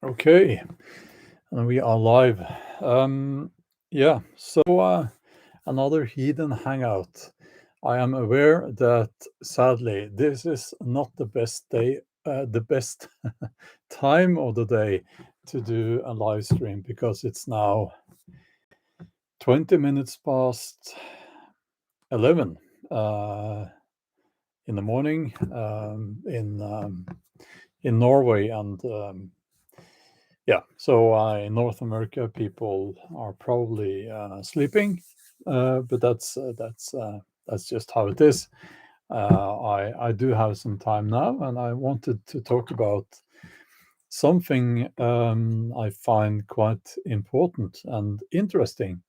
Okay, and we are live. So another Heathen Hangout. I am aware that sadly this is not the best day, the best time of the day to do a live stream because it's now 20 minutes past 11 in the morning in Norway and so in North America, people are probably sleeping, but that's just how it is. I do have some time now, and I wanted to talk about something I find quite important and interesting.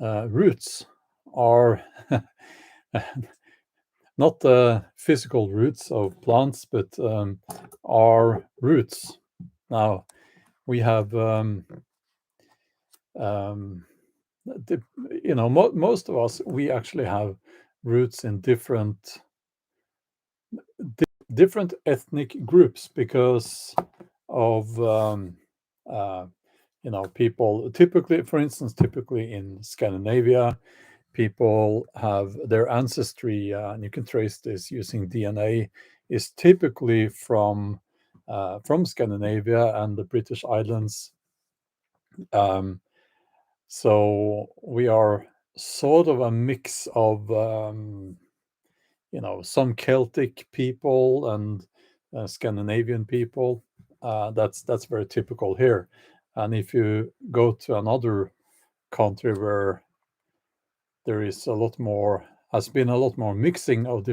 Roots are not the physical roots of plants, but are roots. Now, we have most of us, we actually have roots in different ethnic groups because of people. Typically in Scandinavia, people have their ancestry, and you can trace this using DNA, is typically from Scandinavia and the British Islands. So we are sort of a mix of some Celtic people and Scandinavian people. That's very typical here. And if you go to another country where there is has been a lot more mixing of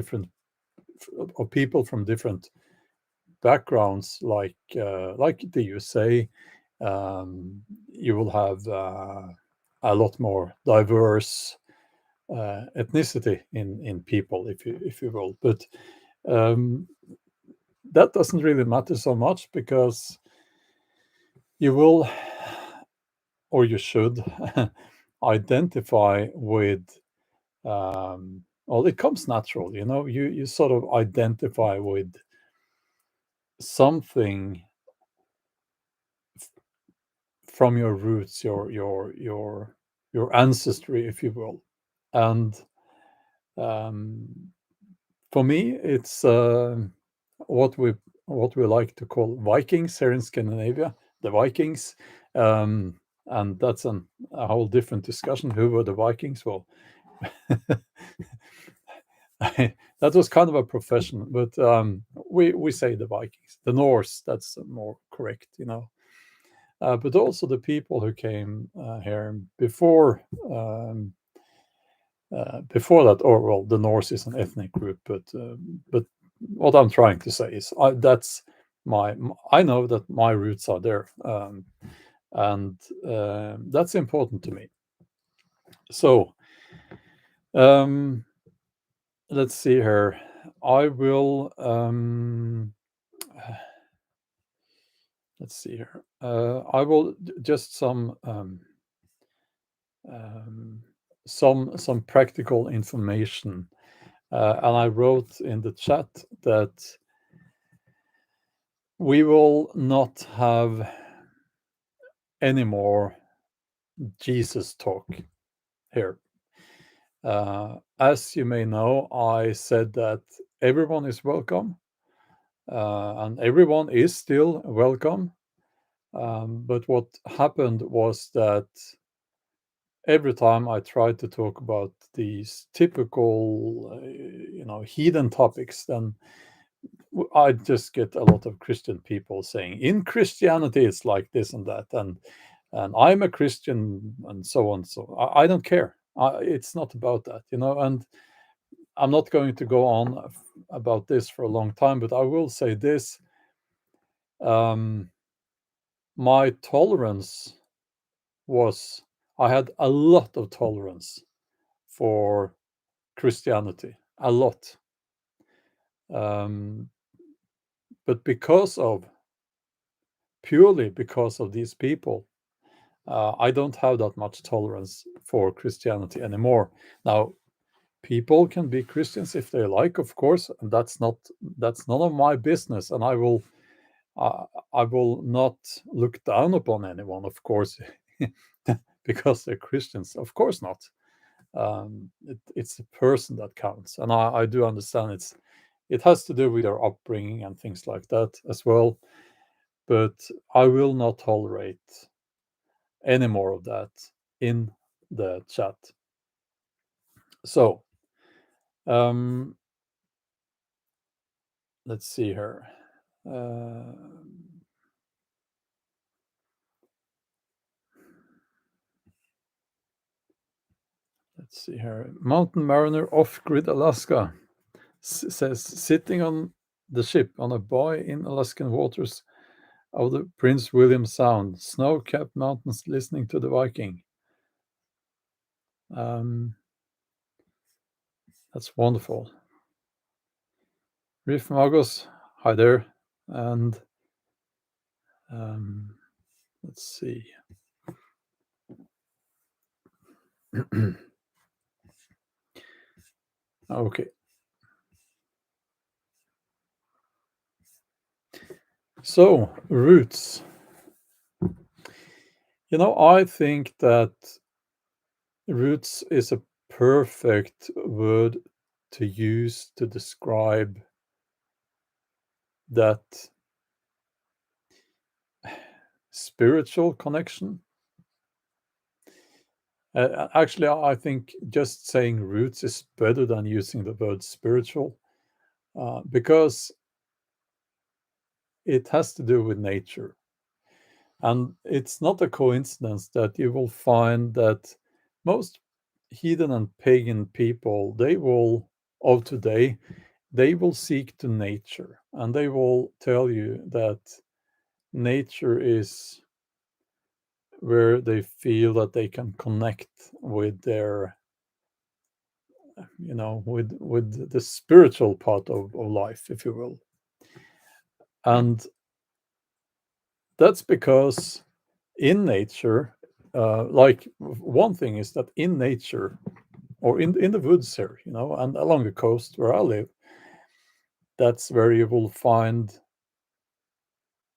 people from different backgrounds, like the USA, you will have a lot more diverse ethnicity in people, if you will. But that doesn't really matter so much because you will, or you should, identify with. Well, it comes natural, you sort of identify with something from your roots, your ancestry, if you will. And for me, it's what we like to call Vikings here in Scandinavia, the Vikings, and that's a whole different discussion. Who were the Vikings? Well, that was kind of a profession, but we say the Vikings, the Norse. That's more correct, but also the people who came here before that, or well, the Norse is an ethnic group, but what I'm trying to say is I know that my roots are there, and that's important to me. So let's see here. I will let's see here. I will just some practical information. And I wrote in the chat that we will not have any more Jesus talk here. As you may know, I said that everyone is welcome, and everyone is still welcome. But what happened was that every time I tried to talk about these typical, heathen topics, then I just get a lot of Christian people saying, "In Christianity, it's like this and that," and I'm a Christian, and so on. So I don't care. It's not about that, And I'm not going to go on about this for a long time, but I will say this: my tolerance I had a lot of tolerance for Christianity, a lot. But purely because of these people, I don't have that much tolerance for Christianity anymore. Now, people can be Christians if they like, of course, and that's none of my business. And I will I will not look down upon anyone, of course, because they're Christians. Of course not. It's the person that counts, and I do understand it has to do with their upbringing and things like that as well. But I will not tolerate any more of that in the chat. So um, let's see here. Uh, let's see here. Mountain Mariner Off-Grid Alaska says sitting on the ship on a buoy in Alaskan waters of the Prince William Sound, snow-capped mountains, listening to the Viking. That's wonderful. Reef Magos, hi there. And let's see. Okay. So, roots. I think that roots is a perfect word to use to describe that spiritual connection. Actually, I think just saying roots is better than using the word spiritual, because it has to do with nature. And it's not a coincidence that you will find that most heathen and pagan people, of today, they will seek to nature, and they will tell you that nature is where they feel that they can connect with their, with the spiritual part of life, if you will. And that's because in nature, like one thing is that in nature, or in the woods here, and along the coast where I live, that's where you will find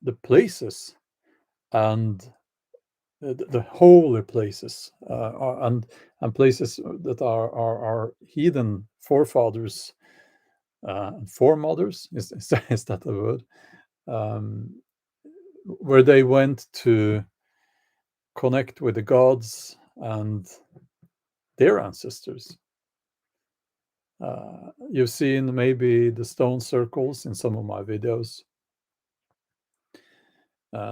the places and the holy places, and places that are heathen forefathers, foremothers, is that the word, um, where they went to connect with the gods and their ancestors. You've seen maybe the stone circles in some of my videos.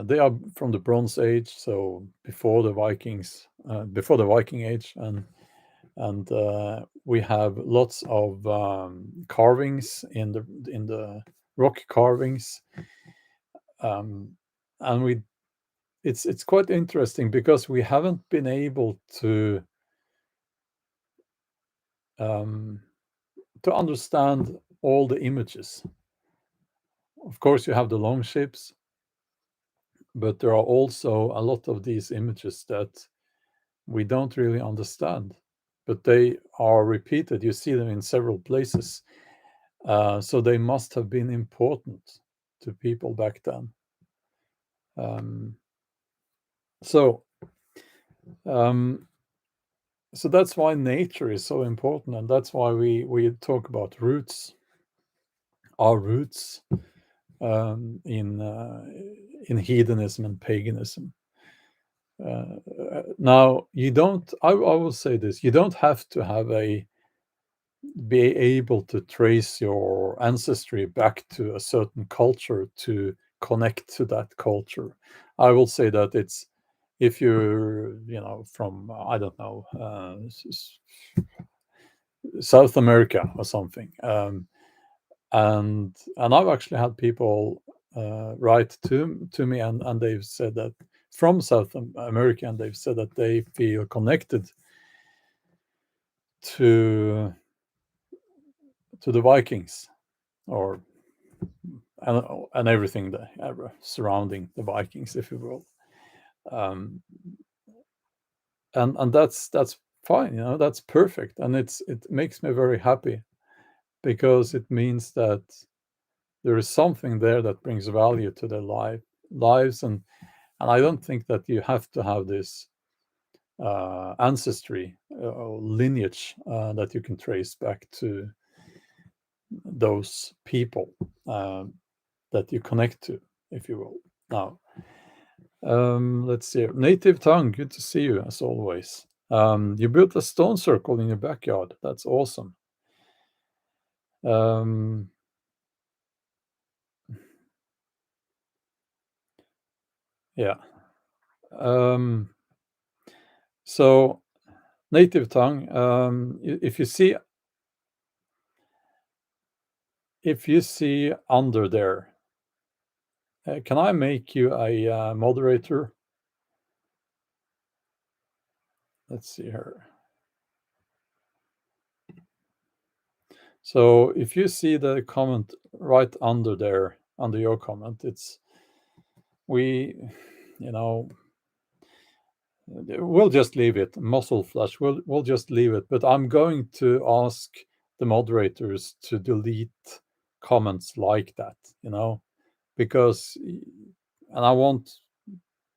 They are from the Bronze Age, so before the Vikings, before the Viking Age, and we have lots of carvings in the rock carvings, and it's quite interesting because we haven't been able to understand all the images. Of course, you have the long ships, but there are also a lot of these images that we don't really understand, but they are repeated. You see them in several places. So they must have been important to people back then. Um, so, um, so that's why nature is so important, and that's why we talk about roots, our roots, in heathenism and paganism. Now, you don't. I will say this: you don't have to be able to trace your ancestry back to a certain culture to connect to that culture. I will say that it's if you're, from, I don't know, South America or something, and I've actually had people write to me, and they've said that from South America, and they've said that they feel connected to the Vikings, or and everything that surrounding the Vikings, if you will, um, and that's fine, that's perfect, and it makes me very happy because it means that there is something there that brings value to their lives, and I don't think that you have to have this ancestry or lineage that you can trace back to those people that you connect to, if you will. Now, let's see. Native Tongue, good to see you as always. You built a stone circle in your backyard. That's awesome. Yeah. So Native Tongue, if you see under there, can I make you a moderator? Let's see here. So if you see the comment right under there, under your comment, it's we, you know, we'll just leave it. Muscle flash. We'll just leave it. But I'm going to ask the moderators to delete comments like that, because, and I won't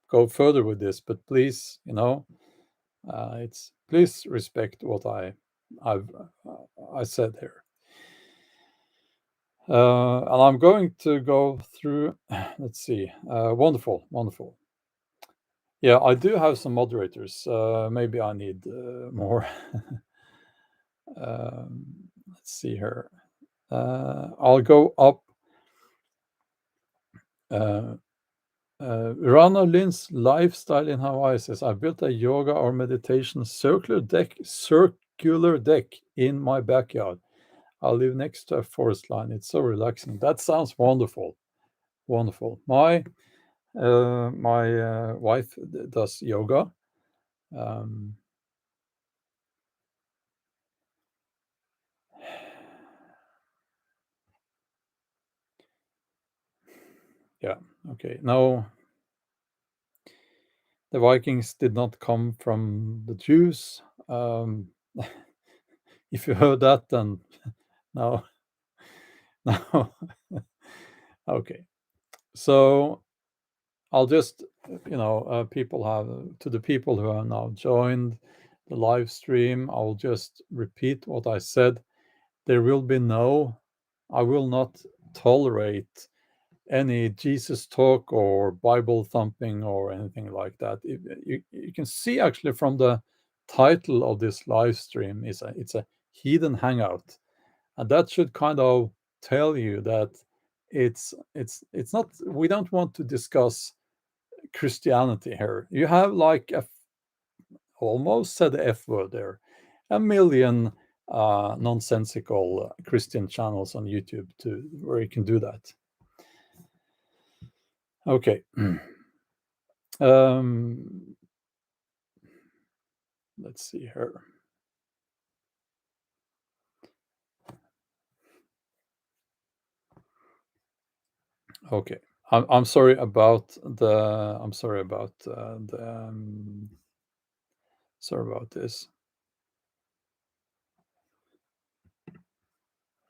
go further with this, but please, it's please respect what I said here. And I'm going to go through. Let's see. Wonderful, wonderful. Yeah, I do have some moderators. Maybe I need more. Let's see here. I'll go up. Rana Lynn's lifestyle in Hawaii says, I built a yoga or meditation circular deck in my backyard. I live next to a forest line. It's so relaxing. That sounds wonderful. Wonderful. My wife does yoga. Yeah. Okay. No, the Vikings did not come from the Jews. If you heard that, then no. No. Okay. So I'll just, people have, to the people who have now joined the live stream, I'll just repeat what I said. I will not tolerate any Jesus talk or Bible thumping or anything like that. You can see actually from the title of this live stream, it's a Heathen Hangout. And that should kind of tell you that it's not, we don't want to discuss Christianity here. You have like almost said the F word there, a million nonsensical Christian channels on YouTube where you can do that. Okay. Let's see here. Okay. I'm sorry about the. I'm sorry about the. Sorry about this.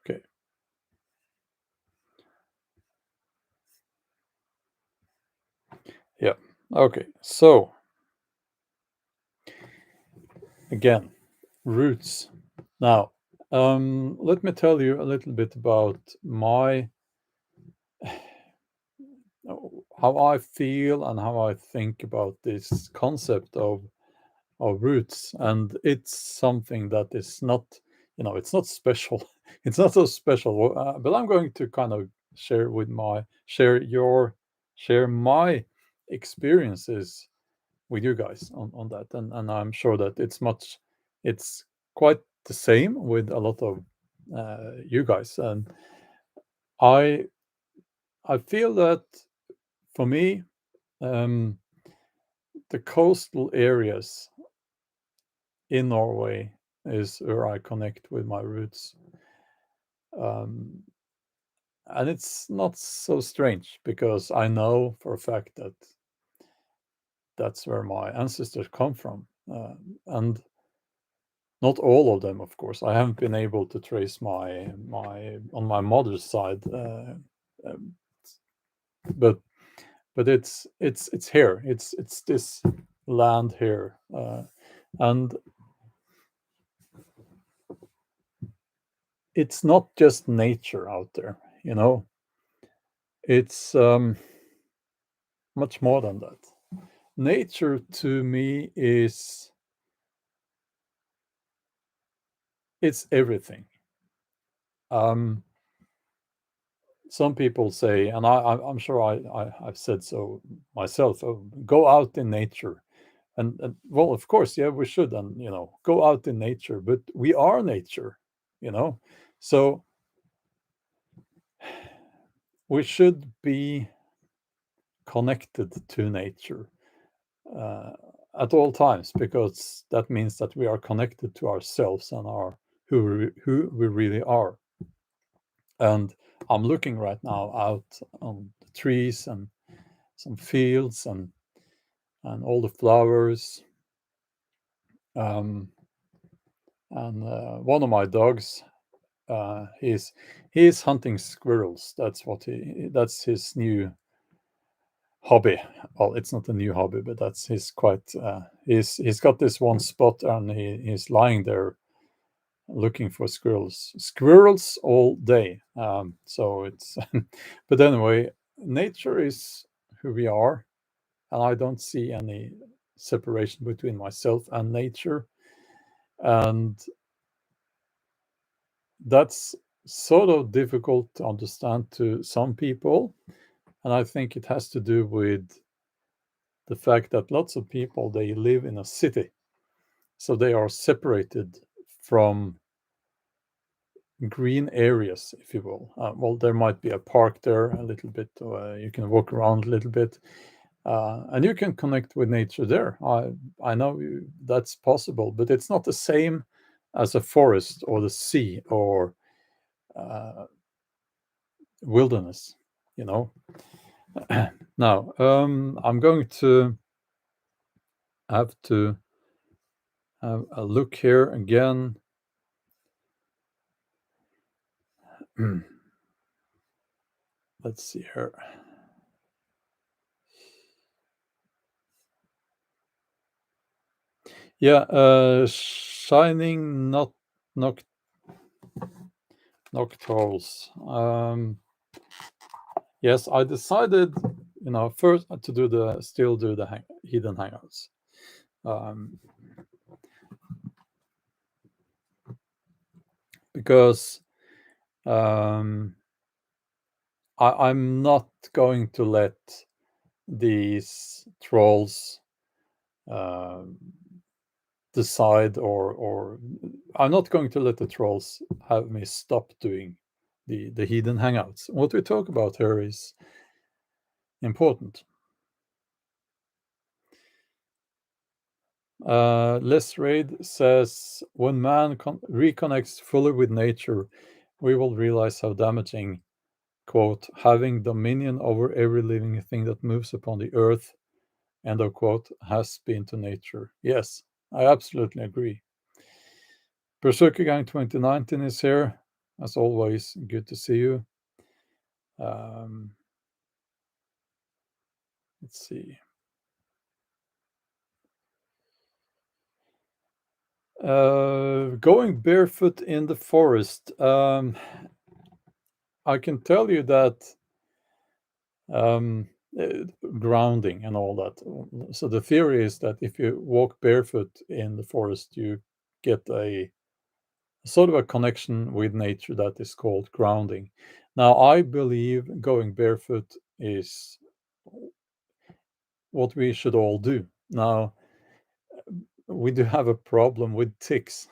Okay. Yeah. Okay. So again, roots. Now, let me tell you a little bit about how I feel and how I think about this concept of roots. And it's something that is not, it's not special. It's not so special. But I'm going to kind of share my experiences with you guys on that. And I'm sure that it's quite the same with a lot of you guys. And I feel that for me, the coastal areas in Norway is where I connect with my roots. And it's not so strange because I know for a fact that that's where my ancestors come from. And not all of them, of course. I haven't been able to trace my on my mother's side um, but it's here. It's this land here, and it's not just nature out there. It's much more than that. Nature to me is it's everything. Um, some people say, and I'm sure I've said so myself, go out in nature. And well, of course, yeah, we should, and go out in nature, but we are nature, you know. So we should be connected to nature uh, at all times, because that means that we are connected to ourselves and our who we really are. And I'm looking right now out on the trees and some fields and all the flowers. Um, and one of my dogs, he's hunting squirrels. That's his new hobby. Well, it's not a new hobby, but that's his quite. He's got this one spot, and he's lying there looking for squirrels all day. So it's, but anyway, nature is who we are, and I don't see any separation between myself and nature, and that's sort of difficult to understand to some people, and I think it has to do with the fact that lots of people, they live in a city, so they are separated from green areas, if you will. Well, there might be a park there a little bit, you can walk around a little bit, and you can connect with nature there. I know that's possible, but it's not the same as a forest or the sea or uh, wilderness, you know. Now, I'm going to have to have a look here again. Let's see here. Yeah, shining not noc nocturals. Yes, I decided, first to still do the Heathen Hangouts. Um, because I'm not going to let these trolls uh, decide, or I'm not going to let the trolls have me stop doing the Heathen Hangouts. What we talk about here is important. Les Raid says, when man reconnects fully with nature, we will realize how damaging, quote, having dominion over every living thing that moves upon the earth, end of quote, has been to nature. Yes, I absolutely agree. Berserker Gang 2019 is here. As always, good to see you. Let's see. Going barefoot in the forest. I can tell you that um, grounding and all that. So the theory is that if you walk barefoot in the forest, you get a sort of a connection with nature that is called grounding. Now, I believe going barefoot is what we should all do. Now, we do have a problem with ticks.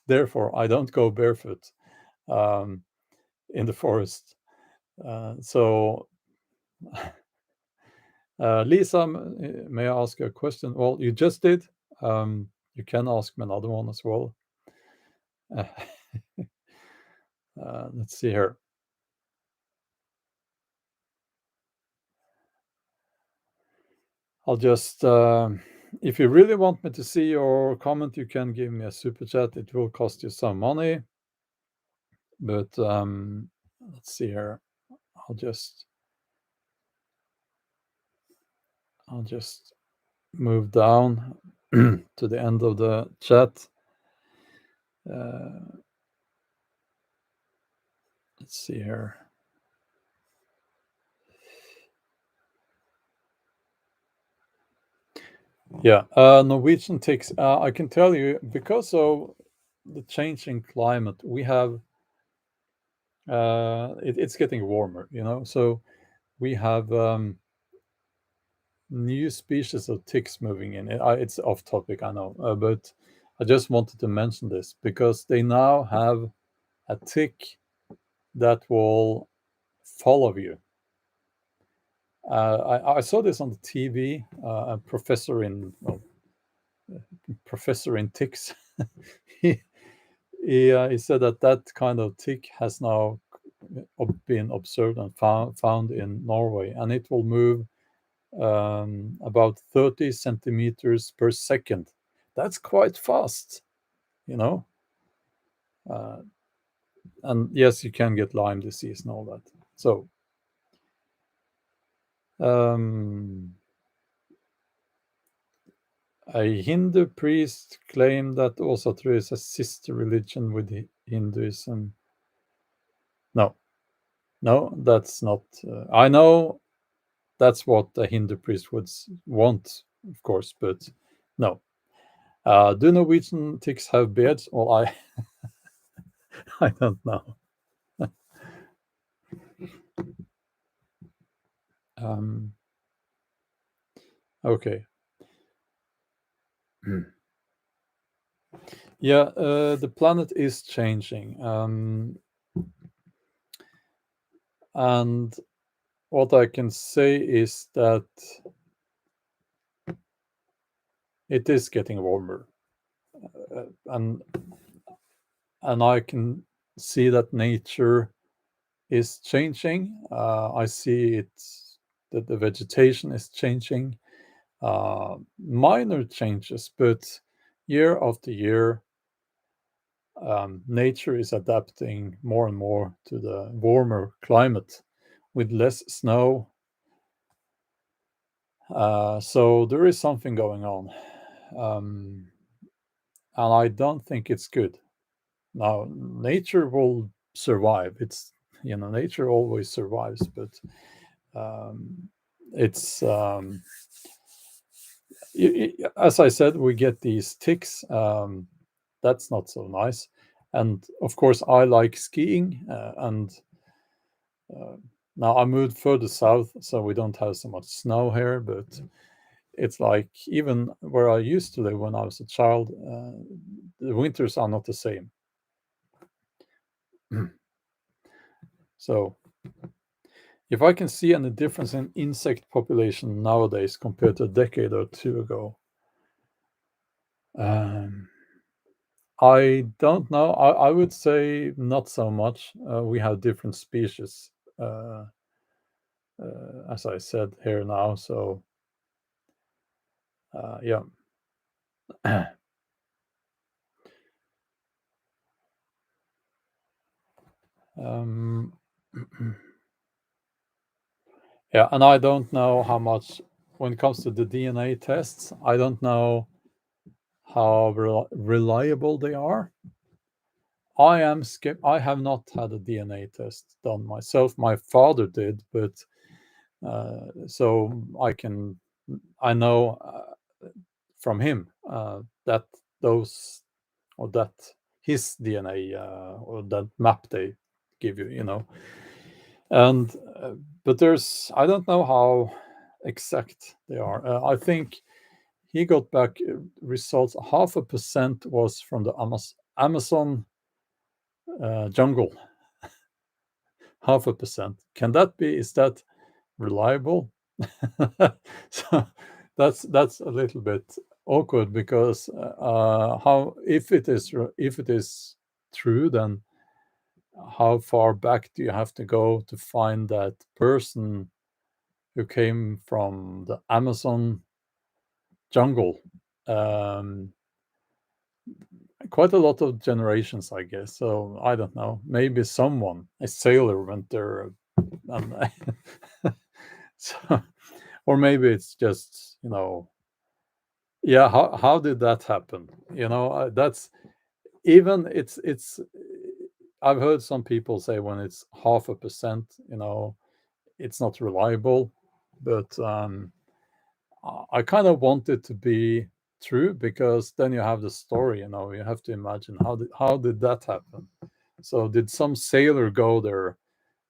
Therefore, I don't go barefoot in the forest. So, Lisa, may I ask you a question? Well, you just did. You can ask me another one as well. Let's see here. I'll just, if you really want me to see your comment, you can give me a super chat. It will cost you some money, but let's see here. I'll just I'll just move down to the end of the chat. Uh, let's see here. Yeah, Norwegian ticks. I can tell you because of the changing climate, we have it's getting warmer. So we have new species of ticks moving in. It's off topic, I know, but I just wanted to mention this because they now have a tick that will follow you. I saw this on the TV. A professor in ticks. he he said that kind of tick has now been observed and found in Norway, and it will move about 30 centimeters per second. That's quite fast, you know. Uh, and yes, you can get Lyme disease and all that. So, um, a Hindu priest claimed that Osatru is a sister religion with Hinduism. No, no, that's not. I know that's what a Hindu priest would want, of course, but no. Do Norwegian ticks have beards? Well, I don't know. Um, okay. Yeah, the planet is changing. And what I can say is that it is getting warmer. And I can see that nature is changing. I see it that the vegetation is changing. Minor changes, but year after year, nature is adapting more and more to the warmer climate with less snow. So there is something going on. Um, and I don't think it's good. Now, nature will survive. Nature always survives, but um, it's, as I said, we get these ticks. That's not so nice. And of course, I like skiing, and uh, now I moved further south, so we don't have so much snow here. But it's like even where I used to live when I was a child, the winters are not the same. So, if I can see any difference in insect population nowadays compared to a decade or two ago, um, I don't know. I would say not so much. We have different species, uh, as I said here now. So, yeah. um, yeah, and I don't know how much when it comes to the DNA tests. I don't know how reliable they are. I have not had a DNA test done myself. My father did, but so I know from him that those or that his DNA or that map they give you, and but I don't know how exact they are. I think he got back results. 0.5% was from the Amazon jungle. 0.5%. Can that be? Is that reliable? So that's a little bit awkward because how if it is true, then how far back do you have to go to find that person who came from the Amazon jungle? quite a lot of generations, I guess. So I don't know. Maybe a sailor, went there, and so, or maybe it's just, yeah. How did that happen? That's even it's. I've heard some people say when it's 0.5%, it's not reliable, but I kind of want it to be true, because then you have the story. You have to imagine how did that happen. So did some sailor go there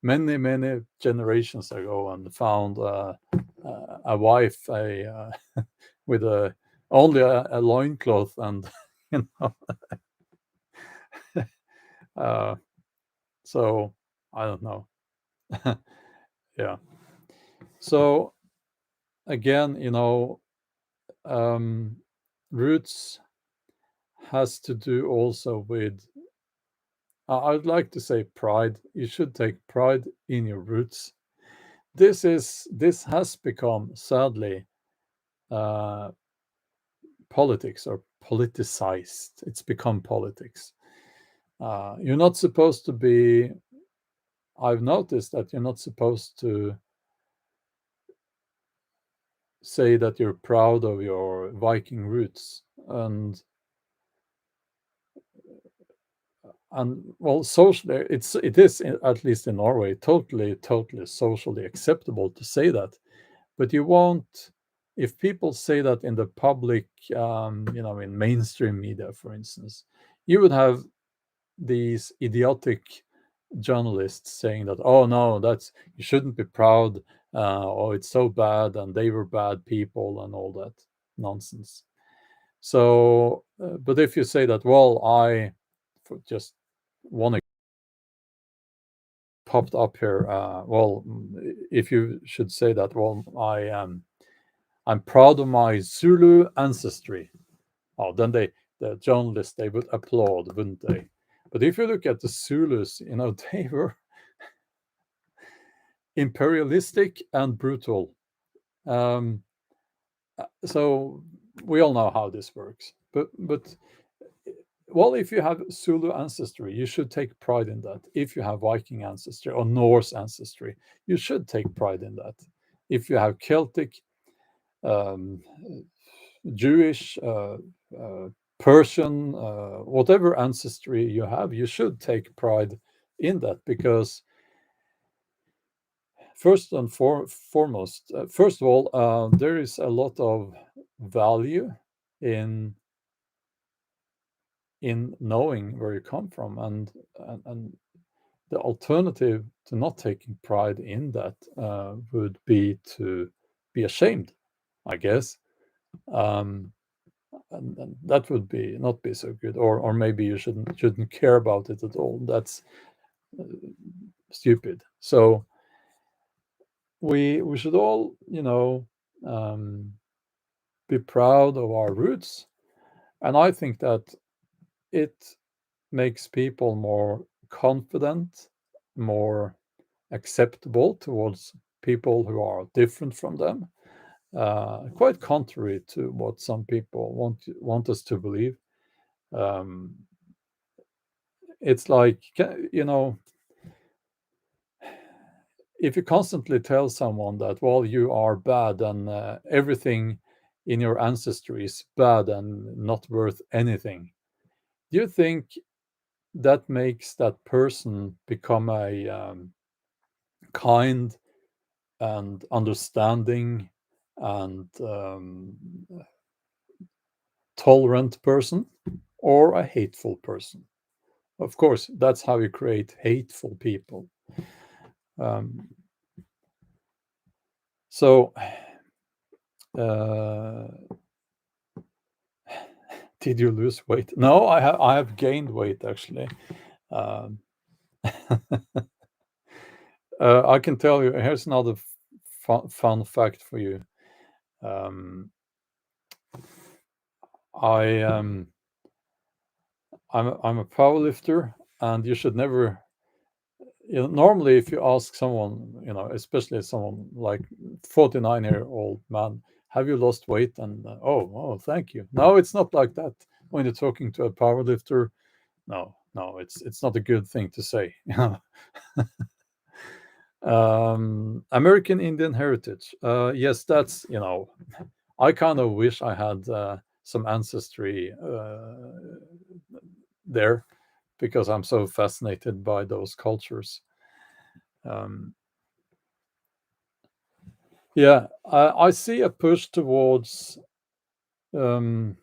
many generations ago and found a wife with only a loincloth, and you know uh, so I don't know. Yeah. So again, um, roots has to do also with, I'd like to say, pride. You should take pride in your roots. This has become, sadly, uh, politics, or politicized. It's become politics. You're not supposed to be. I've noticed that you're not supposed to say that you're proud of your Viking roots, and well, socially, it is, at least in Norway, totally socially acceptable to say that. But you won't, if people say that in the public, in mainstream media, for instance, you would have these idiotic journalists saying that, oh no, that's, you shouldn't be proud, oh, it's so bad, and they were bad people, and all that nonsense. So, but if you say that, well, for just one popped up here, well, if you should say that, well, I'm proud of my Zulu ancestry. Oh, then the journalists, they would applaud, wouldn't they? But if you look at the Zulus, they were imperialistic and brutal. Um, so we all know how this works. But well, if you have Zulu ancestry, you should take pride in that. If you have Viking ancestry or Norse ancestry, you should take pride in that. If you have Celtic, um, Jewish, Persian, whatever ancestry you have, you should take pride in that, because first and foremost, first of all, there is a lot of value in knowing where you come from, and the alternative to not taking pride in that would be to be ashamed, I guess. Um, and that would be not be so good, or maybe you shouldn't care about it at all. That's uh, stupid. So we should all, um, be proud of our roots, and I think that it makes people more confident, more acceptable towards people who are different from them. Quite contrary to what some people want us to believe. Um, it's like, if you constantly tell someone that, well, you are bad, and everything in your ancestry is bad and not worth anything, do you think that makes that person become a kind and understanding and tolerant person, or a hateful person? Of course, that's how you create hateful people. Um, so, uh, did you lose weight? No, I have gained weight, actually. Um, I can tell you. Here's another fun fact for you. Um, I I'm a powerlifter, and you should never. Normally, if you ask someone, especially someone like 49-year-old man, have you lost weight? And oh, thank you. No, it's not like that. when you're talking to a powerlifter, no, it's not a good thing to say. American Indian heritage. Yes, that's, I kind of wish I had some ancestry there, because I'm so fascinated by those cultures. Um, yeah, I see a push towards um,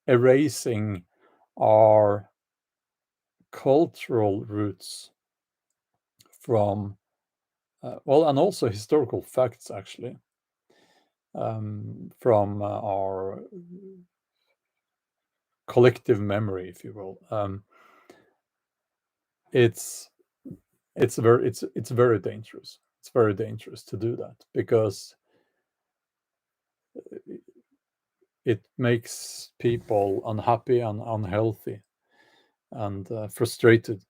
erasing our cultural roots from, well, and also historical facts, actually, from our collective memory, if you will. It's it's very dangerous. It's very dangerous to do that, because it makes people unhappy and unhealthy and frustrated.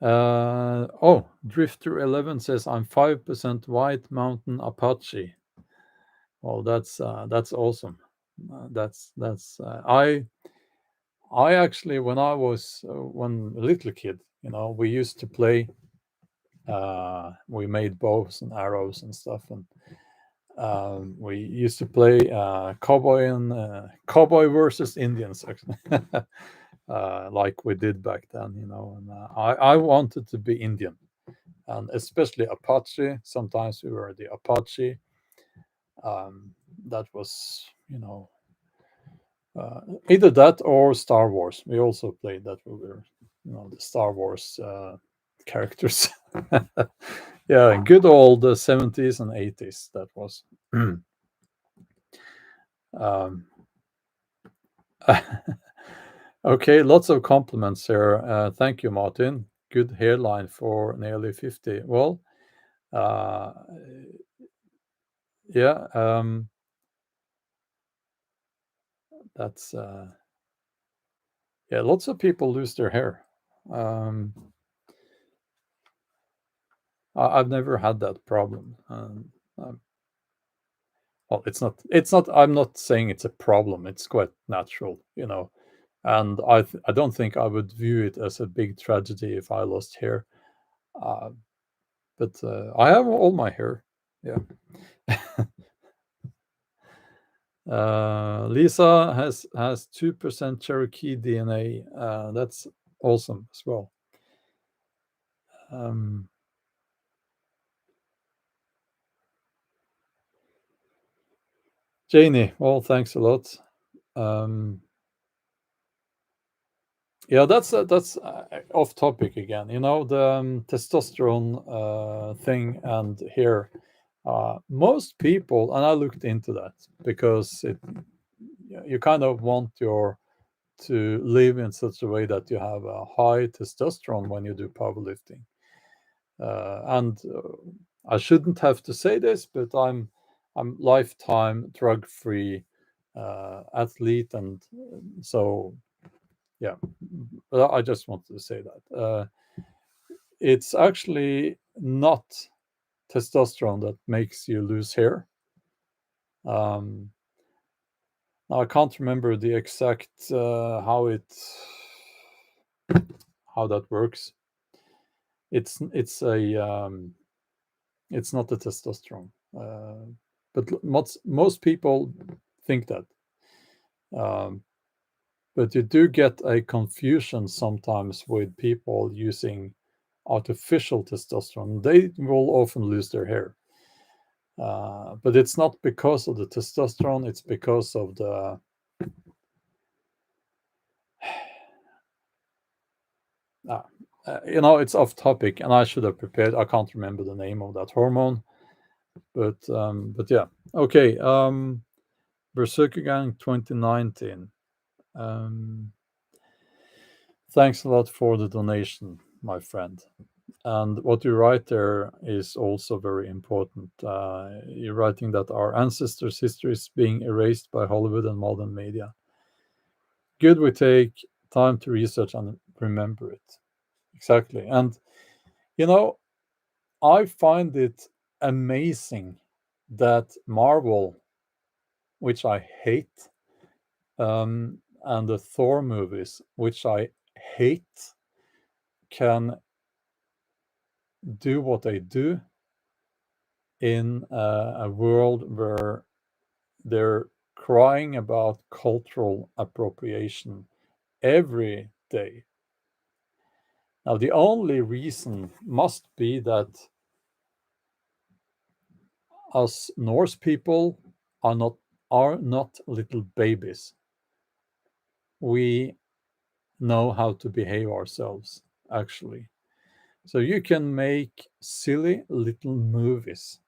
Oh, Drifter11 says I'm 5% White Mountain Apache. Well, that's awesome. I actually, when I was when a little kid, we used to play. We made bows and arrows and stuff, and we used to play cowboy versus Indians, actually, like we did back then, And I wanted to be Indian, and especially Apache. Sometimes we were the Apache. That was, either that or Star Wars. We also played that. We were, the Star Wars characters. Yeah, good old 70s and 80s. That was. um, okay, lots of compliments here. Thank you, Martin. Good hairline for nearly 50. Well, uh, yeah, that's yeah. Lots of people lose their hair. Um, I've never had that problem. Well, it's not. I'm not saying it's a problem. It's quite natural. And I don't think I would view it as a big tragedy if I lost hair. Uh, but I have all my hair. Yeah. Lisa has 2% Cherokee DNA. That's awesome as well. Um, Janie, well, thanks a lot. Um, yeah, that's off topic again. The testosterone thing and hair. Most people, and I looked into that, because you kind of want to live in such a way that you have a high testosterone when you do powerlifting. And I shouldn't have to say this, but I'm lifetime drug free athlete, and so yeah. But I just wanted to say that it's actually not testosterone that makes you lose hair. Um, I can't remember the exact how that works. It's not the testosterone, but most people think that. Um, but you do get a confusion sometimes with people using artificial testosterone. They will often lose their hair, but it's not because of the testosterone. It's because of the it's off topic, and I should have prepared. I can't remember the name of that hormone, but yeah. Okay. Berserker Gang 2019. Um, thanks a lot for the donation, my friend. And what you write there is also very important. You're writing that our ancestors' history is being erased by Hollywood and modern media. Good, we take time to research and remember it. Exactly. And, you know, I find it amazing that Marvel, which I hate, and the Thor movies, which I hate, can do what they do in a world where they're crying about cultural appropriation every day. Now, the only reason must be that us Norse people are not little babies. We know how to behave ourselves, actually. So you can make silly little movies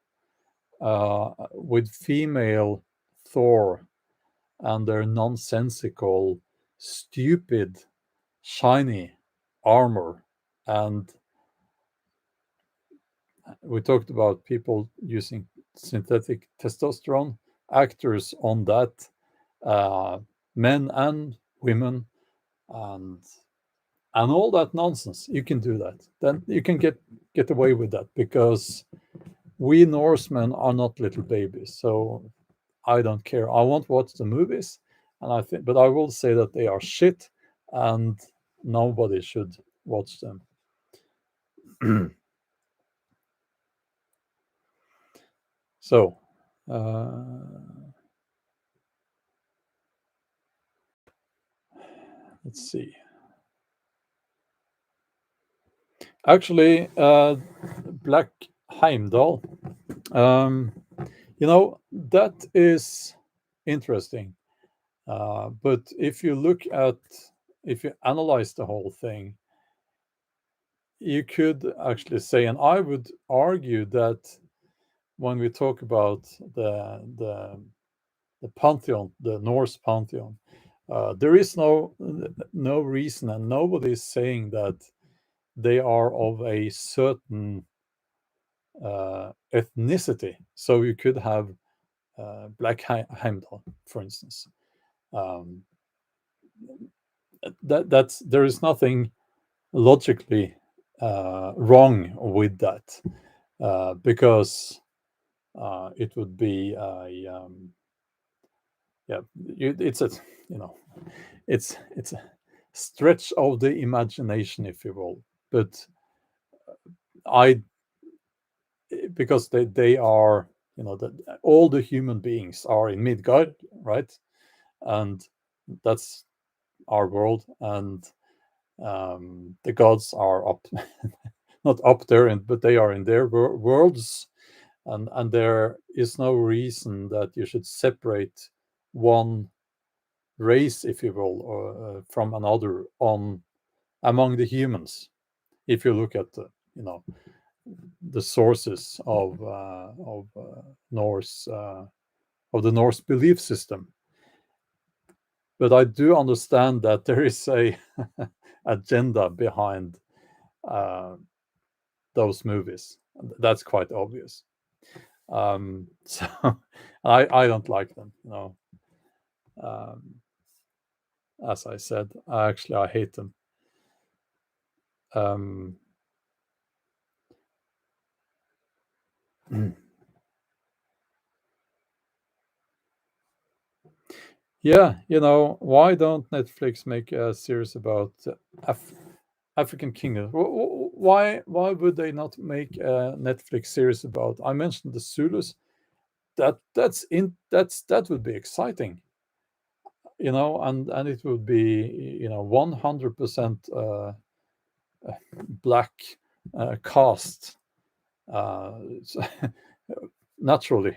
with female Thor and their nonsensical, stupid, shiny armor. And we talked about people using synthetic testosterone, actors on that, men and women, and all that nonsense. You can do that. Then you can get away with that because we Norsemen are not little babies. So I don't care. I won't watch the movies, and but I will say that they are shit, and nobody should watch them. So, let's see. Actually, Black Heimdall, um, that is interesting. But if you analyze the whole thing, you could actually say, and I would argue that when we talk about the pantheon, the Norse pantheon, there is no reason, and nobody is saying that they are of a certain ethnicity. So you could have Black Heimdall, for instance. Um, that's there is nothing logically wrong with that because it would be a yeah, it's a you know it's a stretch of the imagination, if you will. But I because they are that all the human beings are in Midgard, right? And that's our world, and the gods are up, not up there, but they are in their worlds, and there is no reason that you should separate one race, if you will, or, from another on among the humans. If you look at the sources of Norse of the Norse belief system. But I do understand that there is a agenda behind uh, those movies. That's quite obvious. So I don't like them. Um, as I said, I hate them. Um, yeah, why don't Netflix make a series about Af- African kingdom? Why would they not make a Netflix series about? I mentioned the Zulus. That would be exciting, and it would be 100% black cast naturally.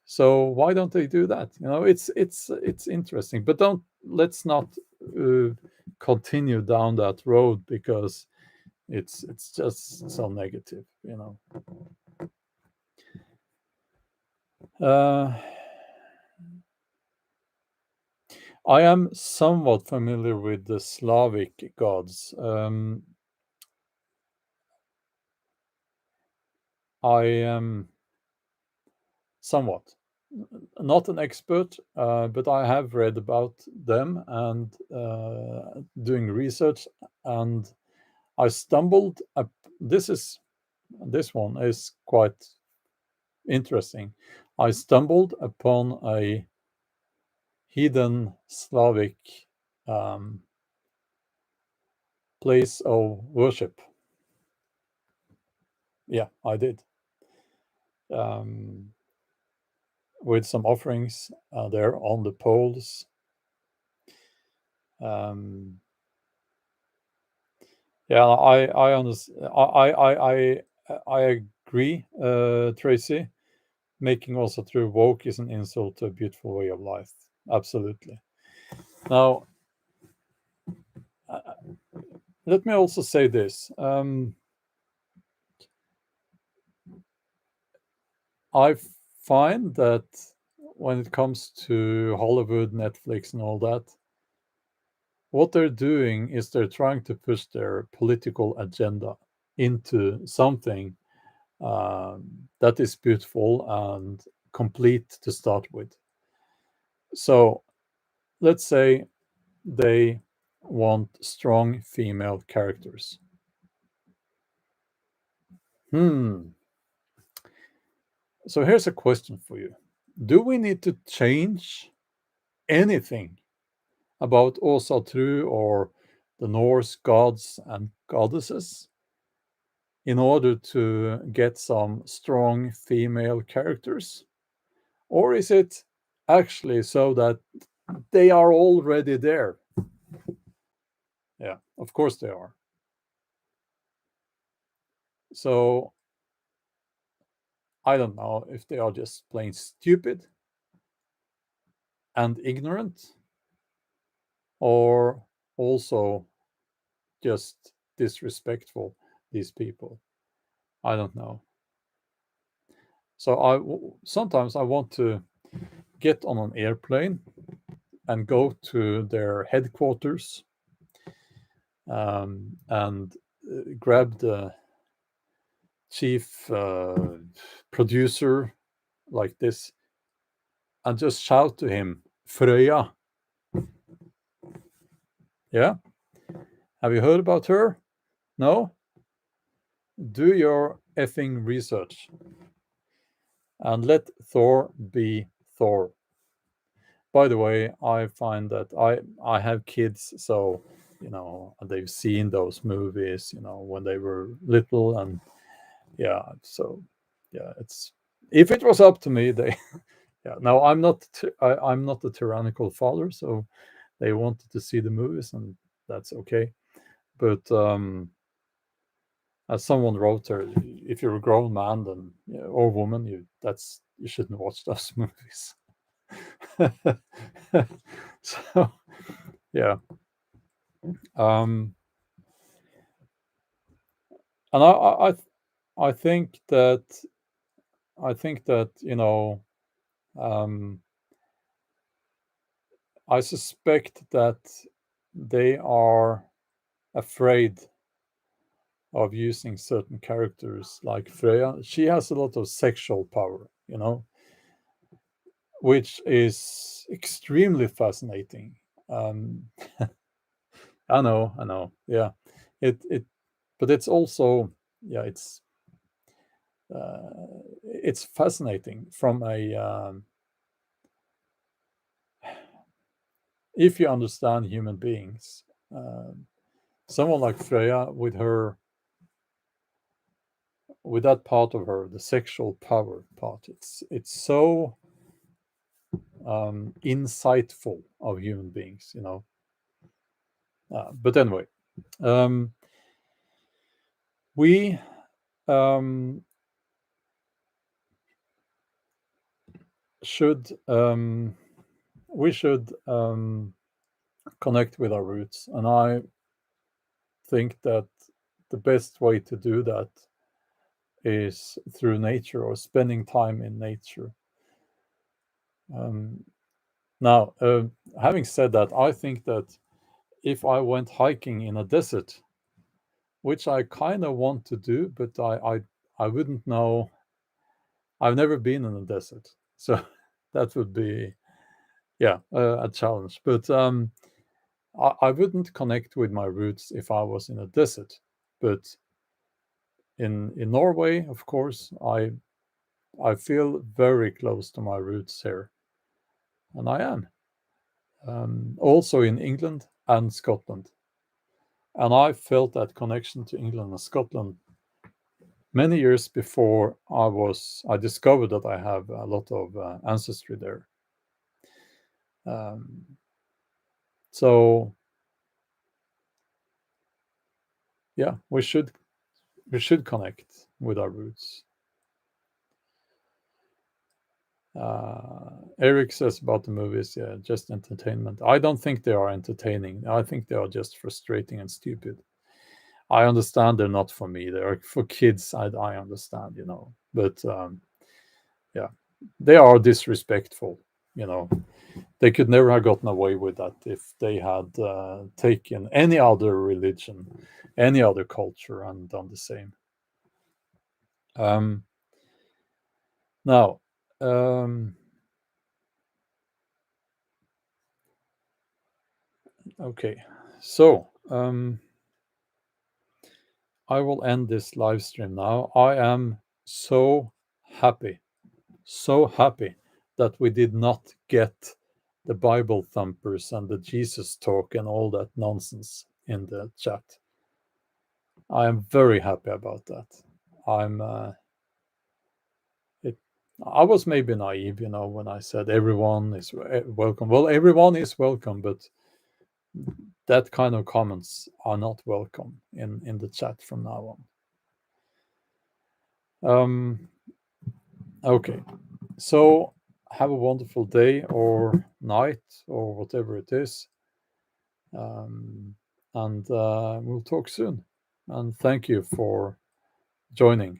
So why don't they do that? It's interesting, but don't let's not uh, continue down that road because it's just so negative. uh, I am somewhat familiar with the Slavic gods. I am somewhat not an expert, but I have read about them and doing research, and I stumbled up. This is This one is quite interesting. I stumbled upon a heathen Slavic um, place of worship. Yeah, I did. Um, with some offerings there on the poles. Um, yeah, I agree, Tracy. Making also through woke is an insult to a beautiful way of life. Absolutely. Now, uh, let me also say this. I find that when it comes to Hollywood, Netflix, and all that, what they're doing is they're trying to push their political agenda into something that is beautiful and complete to start with. So let's say they want strong female characters. Hmm. So here's a question for you. Do we need to change anything about Åsatru or the Norse gods and goddesses in order to get some strong female characters? Or is it actually so that they are already there? Yeah, of course they are. So I don't know if they are just plain stupid and ignorant, or also just disrespectful, these people. I don't know. So sometimes I want to get on an airplane and go to their headquarters and grab the chief producer like this and just shout to him, Fröja. Yeah? Have you heard about her? No? Do your effing research and let Thor be Thor. By the way, I find that I have kids, so they've seen those movies, when they were little, and yeah, so yeah, it's if it was up to me, they yeah. Now I'm not a tyrannical father, so they wanted to see the movies, and that's okay. But as someone wrote there, if you're a grown man, then or woman, you shouldn't watch those movies. So yeah, um, and I think that um, I suspect that they are afraid of using certain characters like Freya. She has a lot of sexual power, which is extremely fascinating. Um, I know, yeah. It, but it's also, yeah, it's fascinating from a if you understand human beings. Someone like Freya with that part of her, the sexual power part. It's so insightful of human beings, but anyway, um, we um, should connect with our roots, and I think that the best way to do that is through nature or spending time in nature. Um, Now, having said that, I think that if I went hiking in a desert, which I kind of want to do, but I wouldn't know. I've never been in a desert, so that would be yeah a challenge. But I wouldn't connect with my roots if I was in a desert. But in Norway, of course, I feel very close to my roots here, and I am. Also in England and Scotland. And I felt that connection to England and Scotland many years before I discovered that I have a lot of ancestry there. Um, so yeah, we should connect with our roots. Eric says about the movies, yeah, just entertainment. I don't think they are entertaining. I think they are just frustrating and stupid. I understand they're not for me. They're for kids. I understand, but yeah, they are disrespectful. They could never have gotten away with that if they had taken any other religion, any other culture, and done the same. Now, okay, so I will end this live stream now. I am so happy that we did not get the Bible thumpers and the Jesus talk and all that nonsense in the chat. I am very happy about that. I'm it I was maybe naive, when I said everyone is welcome. Well, everyone is welcome, but that kind of comments are not welcome in the chat from now on. Okay. So have a wonderful day or night or whatever it is. And we'll talk soon. And thank you for joining.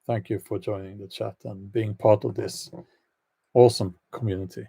Thank you for joining the chat and being part of this awesome community.